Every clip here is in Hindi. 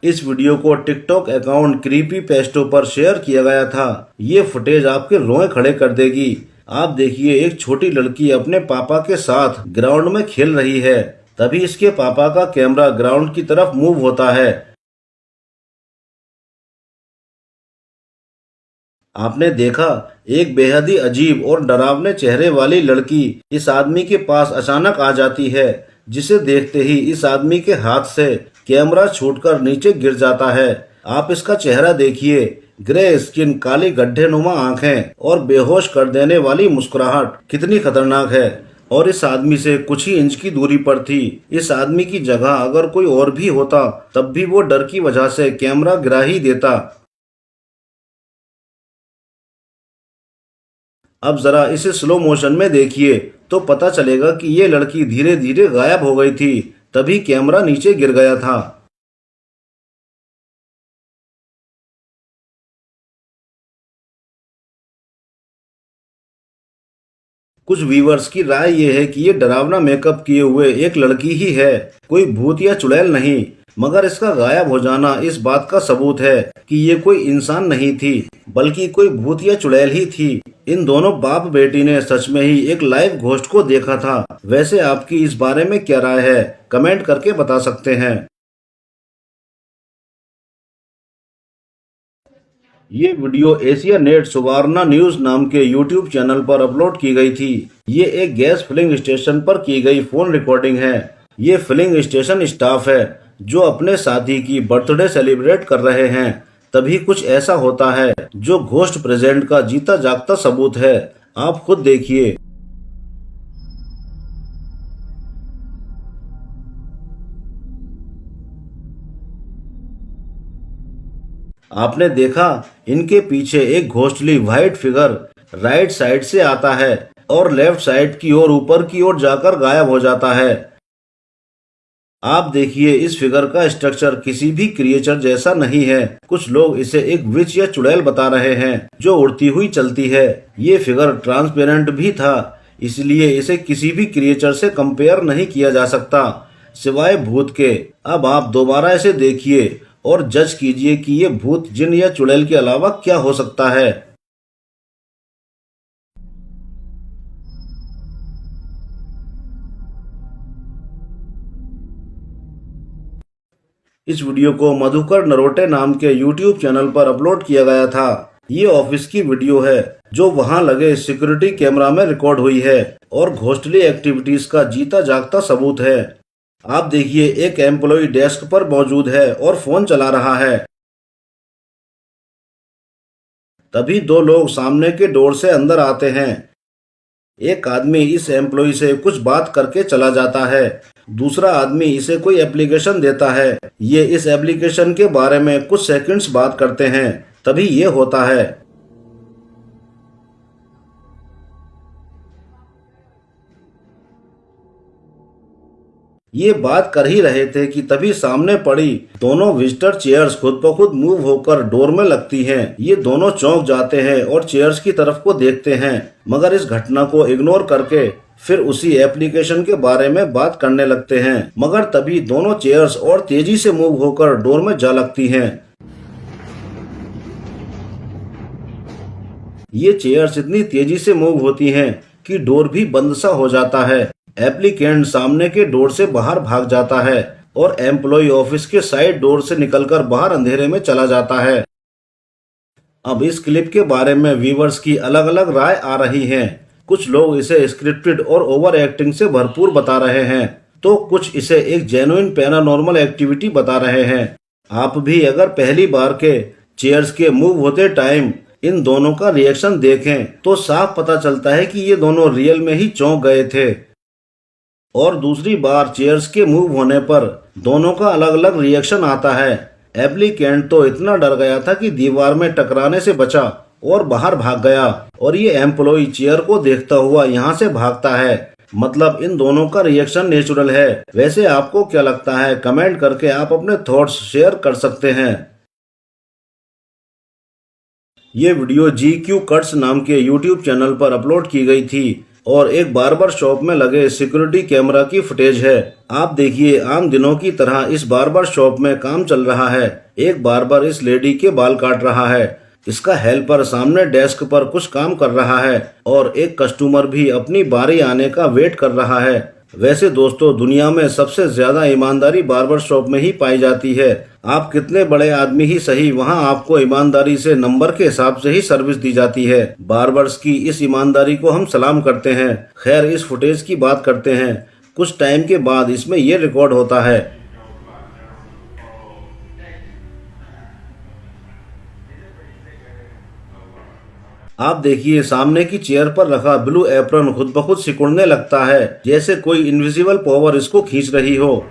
इस वीडियो को टिकटॉक अकाउंट क्रीपी पेस्टो पर शेयर किया गया था। ये फुटेज आपके रोए खड़े कर देगी। आप देखिए, एक छोटी लड़की अपने पापा के साथ ग्राउंड में खेल रही है। तभी इसके पापा का कैमरा ग्राउंड की तरफ मूव होता है। आपने देखा, एक बेहद ही अजीब और डरावने चेहरे वाली लड़की इस आदमी के पास अचानक आ जाती है, जिसे देखते ही इस आदमी के हाथ से कैमरा छूटकर नीचे गिर जाता है। आप इसका चेहरा देखिए, ग्रे स्किन, काली गड्ढेनुमा आंखें और बेहोश कर देने वाली मुस्कुराहट कितनी खतरनाक है। और इस आदमी से कुछ ही इंच की दूरी पर थी। इस आदमी की जगह अगर कोई और भी होता तब भी वो डर की वजह से कैमरा गिरा ही देता। अब जरा इसे स्लो मोशन में देखिए तो पता चलेगा कि ये लड़की धीरे धीरे गायब हो गई थी, तभी कैमरा नीचे गिर गया था। कुछ व्यूवर्स की राय ये है कि ये डरावना मेकअप किए हुए एक लड़की ही है, कोई भूत या चुड़ैल नहीं। मगर इसका गायब हो जाना इस बात का सबूत है कि ये कोई इंसान नहीं थी, बल्कि कोई भूत या चुड़ैल ही थी। इन दोनों बाप बेटी ने सच में ही एक लाइव घोस्ट को देखा था। वैसे आपकी इस बारे में क्या राय है, कमेंट करके बता सकते हैं। ये वीडियो एशिया नेट सुवार्णा न्यूज नाम के यूट्यूब चैनल पर अपलोड की गई थी। ये एक गैस फिलिंग स्टेशन पर की गई फोन रिकॉर्डिंग है। ये फिलिंग स्टेशन स्टाफ है जो अपने साथी की बर्थडे सेलिब्रेट कर रहे हैं। तभी कुछ ऐसा होता है जो घोस्ट प्रेजेंट का जीता जागता सबूत है। आप खुद देखिए। आपने देखा, इनके पीछे एक ghostly white figure right side से आता है और लेफ्ट साइड की ओर ऊपर की ओर जाकर गायब हो जाता है। आप देखिए, इस फिगर का स्ट्रक्चर किसी भी क्रिएचर जैसा नहीं है। कुछ लोग इसे एक विच या चुड़ैल बता रहे हैं जो उड़ती हुई चलती है। ये फिगर ट्रांसपेरेंट भी था, इसलिए इसे किसी भी क्रिएचर से कंपेयर नहीं किया जा सकता सिवाय भूत के। अब आप दोबारा इसे देखिए और जज कीजिए कि ये भूत, जिन या चुड़ैल के अलावा क्या हो सकता है। इस वीडियो को मधुकर नरोटे नाम के यूट्यूब चैनल पर अपलोड किया गया था। ये ऑफिस की वीडियो है जो वहां लगे सिक्योरिटी कैमरा में रिकॉर्ड हुई है और घोस्टली एक्टिविटीज का जीता जागता सबूत है। आप देखिए, एक एम्प्लॉय डेस्क पर मौजूद है और फोन चला रहा है। तभी दो लोग सामने के डोर से अंदर आते हैं। एक आदमी इस एम्प्लॉय से कुछ बात करके चला जाता है। दूसरा आदमी इसे कोई एप्लीकेशन देता है। ये इस एप्लीकेशन के बारे में कुछ सेकंड्स बात करते हैं। तभी ये होता है। ये बात कर ही रहे थे कि तभी सामने पड़ी दोनों विजिटर चेयर्स खुद ब खुद मूव होकर डोर में लगती हैं। ये दोनों चौंक जाते हैं और चेयर्स की तरफ को देखते हैं, मगर इस घटना को इग्नोर करके फिर उसी एप्लीकेशन के बारे में बात करने लगते हैं। मगर तभी दोनों चेयर्स और तेजी से मूव होकर डोर में जा लगती हैं। ये चेयर्स इतनी तेजी से मूव होती हैं कि डोर भी बंद सा हो जाता है। एप्लीकेंट सामने के डोर से बाहर भाग जाता है और एम्प्लॉय ऑफिस के साइड डोर से निकलकर बाहर अंधेरे में चला जाता है। अब इस क्लिप के बारे में व्यूवर्स की अलग अलग राय आ रही हैं। कुछ लोग इसे स्क्रिप्टेड और ओवर एक्टिंग से भरपूर बता रहे हैं, तो कुछ इसे एक जेन्युइन पैरानॉर्मल एक्टिविटी बता रहे हैं। आप भी अगर पहली बार के चेयर्स के मूव होते टाइम इन दोनों का रिएक्शन देखें तो साफ पता चलता है कि ये दोनों रियल में ही चौंक गए थे। और दूसरी बार चेयर्स के मूव होने पर दोनों का अलग अलग रिएक्शन आता है। एप्लीकेंट तो इतना डर गया था कि दीवार में टकराने से बचा और बाहर भाग गया, और ये एम्प्लॉय चेयर को देखता हुआ यहाँ से भागता है। मतलब इन दोनों का रिएक्शन नेचुरल है। वैसे आपको क्या लगता है, कमेंट करके आप अपने थॉट्स शेयर कर सकते हैं। ये वीडियो GQ कट्स नाम के यूट्यूब चैनल पर अपलोड की गई थी और एक बार्बर शॉप में लगे सिक्योरिटी कैमरा की फुटेज है। आप देखिए, आम दिनों की तरह इस बार्बर शॉप में काम चल रहा है। एक बार्बर इस लेडी के बाल काट रहा है। इसका हेल्पर सामने डेस्क पर कुछ काम कर रहा है और एक कस्टमर भी अपनी बारी आने का वेट कर रहा है। वैसे दोस्तों, दुनिया में सबसे ज्यादा ईमानदारी बार्बर शॉप में ही पाई जाती है। आप कितने बड़े आदमी ही सही, वहां आपको ईमानदारी से नंबर के हिसाब से ही सर्विस दी जाती है। बार्बर्स की इस ईमानदारी को हम सलाम करते हैं। खैर, इस फुटेज की बात करते हैं। कुछ टाइम के बाद इसमें ये रिकॉर्ड होता है। आप देखिए, सामने की चेयर पर रखा ब्लू एप्रन खुद ब खुद सिकुड़ने लगता है, जैसे कोई इनविजिबल पावर इसको खींच रही हो।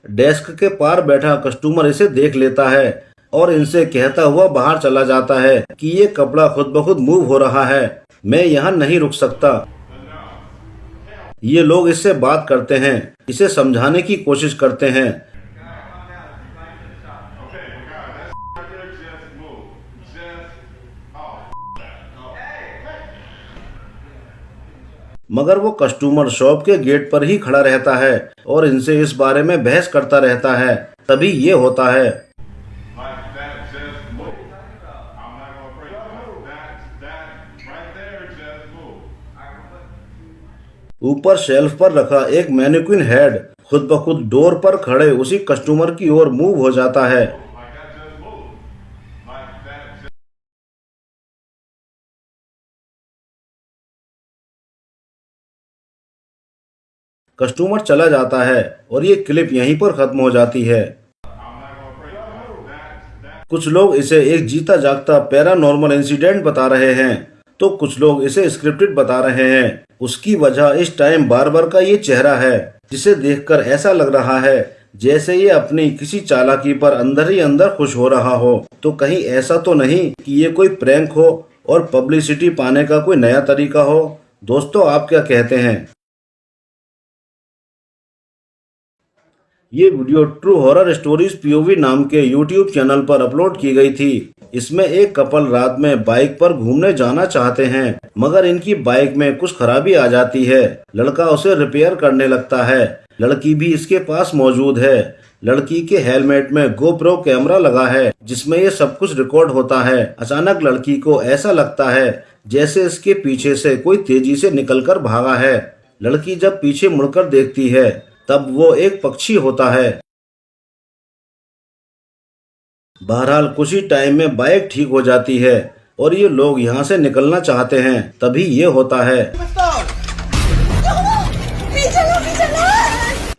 डेस्क के पार बैठा कस्टमर इसे देख लेता है और इनसे कहता हुआ बाहर चला जाता है कि ये कपड़ा खुद ब खुद मूव हो रहा है, मैं यहाँ नहीं रुक सकता। ये लोग इससे बात करते हैं, इसे समझाने की कोशिश करते हैं, मगर वो कस्टमर शॉप के गेट पर ही खड़ा रहता है और इनसे इस बारे में बहस करता रहता है। तभी ये होता है। ऊपर शेल्फ पर रखा एक मैनिक्विन हेड खुद ब खुद डोर पर खड़े उसी कस्टमर की ओर मूव हो जाता है। कस्टमर चला जाता है और ये क्लिप यहीं पर खत्म हो जाती है। कुछ लोग इसे एक जीता जागता पैरानॉर्मल इंसिडेंट बता रहे हैं, तो कुछ लोग इसे स्क्रिप्टेड बता रहे हैं। उसकी वजह इस टाइम बार्बर का ये चेहरा है, जिसे देखकर ऐसा लग रहा है जैसे ये अपनी किसी चालाकी पर अंदर ही अंदर खुश हो रहा हो। तो कहीं ऐसा तो नहीं कि ये कोई प्रैंक हो और पब्लिसिटी पाने का कोई नया तरीका हो? दोस्तों, आप क्या कहते हैं? ये video true horror stories POV नाम के यूट्यूब चैनल पर अपलोड की गई थी। इसमें एक कपल रात में बाइक पर घूमने जाना चाहते हैं, मगर इनकी बाइक में कुछ खराबी आ जाती है। लड़का उसे रिपेयर करने लगता है। लड़की भी इसके पास मौजूद है। लड़की के हेलमेट में गोप्रो कैमरा लगा है, जिसमें ये सब कुछ रिकॉर्ड होता है। अचानक लड़की को ऐसा लगता है जैसे इसके पीछे से कोई तेजी से निकलकर भागा है। लड़की जब पीछे मुड़कर देखती है, तब वो एक पक्षी होता है। बहरहाल कुछ ही टाइम में बाइक ठीक हो जाती है और ये लोग यहाँ से निकलना चाहते हैं। तभी ये होता है।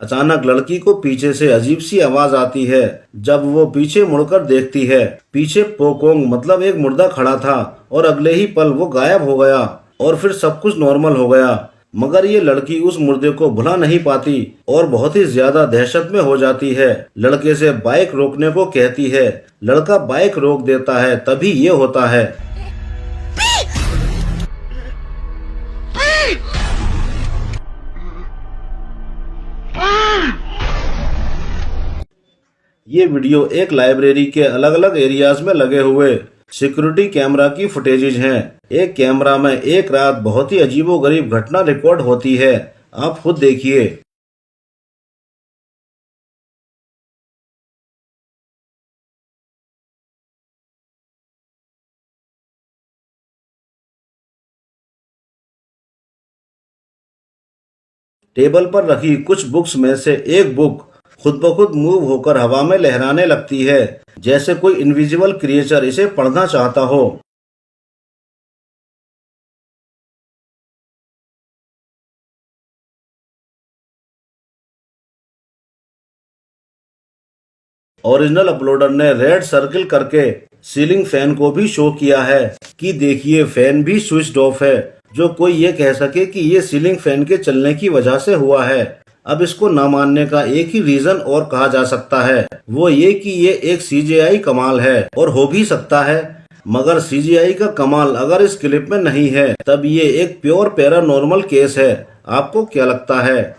अचानक लड़की को पीछे से अजीब सी आवाज आती है। जब वो पीछे मुड़कर देखती है, पीछे पोकोंग मतलब एक मुर्दा खड़ा था और अगले ही पल वो गायब हो गया और फिर सब कुछ नॉर्मल हो गया। मगर ये लड़की उस मुर्दे को भुला नहीं पाती और बहुत ही ज्यादा दहशत में हो जाती है। लड़के से बाइक रोकने को कहती है। लड़का बाइक रोक देता है। तभी ये होता है। ये वीडियो एक लाइब्रेरी के अलग अलग एरियाज में लगे हुए सिक्योरिटी कैमरा की फुटेजेज हैं। एक कैमरा में एक रात बहुत ही अजीबोगरीब घटना रिकॉर्ड होती है। आप खुद देखिए। टेबल पर रखी कुछ बुक्स में से एक बुक खुद ब खुद मूव होकर हवा में लहराने लगती है, जैसे कोई इनविजिबल क्रिएचर इसे पढ़ना चाहता हो। ओरिजिनल अपलोडर ने रेड सर्किल करके सीलिंग फैन को भी शो किया है कि देखिए, फैन भी स्विच्ड ऑफ है, जो कोई ये कह सके कि ये सीलिंग फैन के चलने की वजह से हुआ है। अब इसको न मानने का एक ही रीजन और कहा जा सकता है, वो ये कि ये एक सीजीआई कमाल है, और हो भी सकता है। मगर सीजीआई का कमाल अगर इस क्लिप में नहीं है, तब ये एक प्योर पैरानॉर्मल केस है। आपको क्या लगता है?